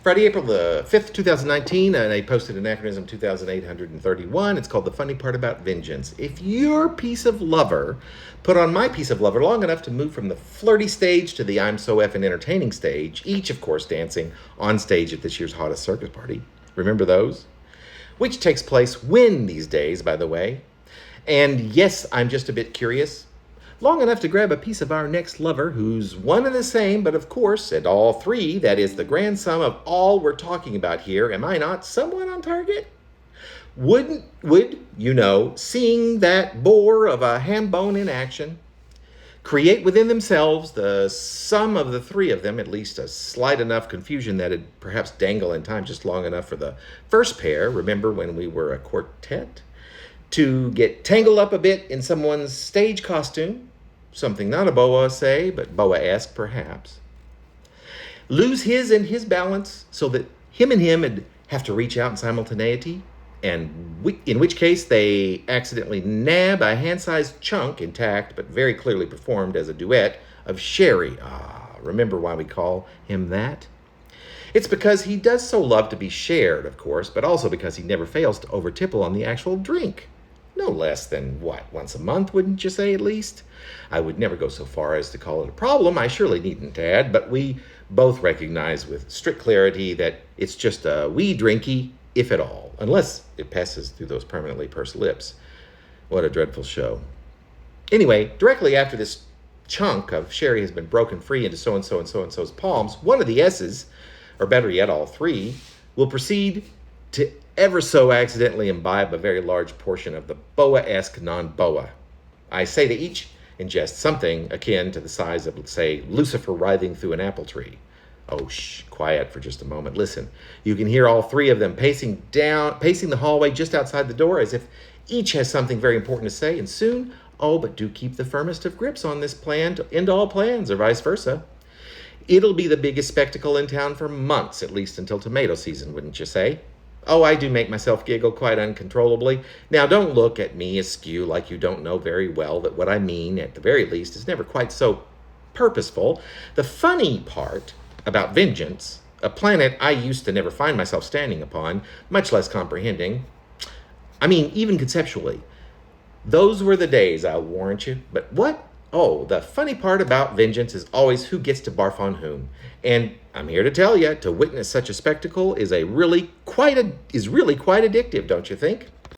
Friday, April the 5th, 2019, and I posted Anachronism 2831. It's called The Funny Part About Vengeance. If your piece of lover put on my piece of lover long enough to move from the flirty stage to the I'm so effing entertaining stage, each, of course, dancing on stage at this year's hottest circus party. Remember those? Which takes place when these days, by the way. And yes, I'm just a bit curious. Long enough to grab a piece of our next lover who's one and the same, but of course, at all three, that is the grand sum of all we're talking about here. Am I not somewhat on target? Would seeing that boar of a ham bone in action, create within themselves the sum of the three of them, at least a slight enough confusion that it'd perhaps dangle in time just long enough for the first pair, remember when we were a quartet, to get tangled up a bit in someone's stage costume, something not a boa, say, but boa-esque perhaps. Lose his and his balance so that him and him would have to reach out in simultaneity, and in which case they accidentally nab a hand-sized chunk intact but very clearly performed as a duet of sherry. Remember why we call him that? It's because he does so love to be shared, of course, but also because he never fails to over-tipple on the actual drink. No less than, once a month, wouldn't you say, at least? I would never go so far as to call it a problem, I surely needn't add, but we both recognize with strict clarity that it's just a wee drinky, if at all, unless it passes through those permanently pursed lips. What a dreadful show. Anyway, directly after this chunk of sherry has been broken free into so-and-so and so-and-so's palms, one of the S's, or better yet, all three, will proceed to ever so accidentally imbibe a very large portion of the boa-esque non-boa. I say they each ingest something akin to the size of, let's say, Lucifer writhing through an apple tree. Oh, quiet for just a moment. Listen, you can hear all three of them pacing the hallway just outside the door as if each has something very important to say, and soon, but do keep the firmest of grips on this plan to end all plans, or vice versa. It'll be the biggest spectacle in town for months, at least until tomato season, wouldn't you say? Oh, I do make myself giggle quite uncontrollably. Now, don't look at me askew like you don't know very well that what I mean, at the very least, is never quite so purposeful. The funny part about vengeance, a planet I used to never find myself standing upon, much less comprehending, even conceptually. Those were the days, I'll warrant you. But what? Oh, the funny part about vengeance is always who gets to barf on whom. And I'm here to tell you, to witness such a spectacle is really quite addictive, don't you think?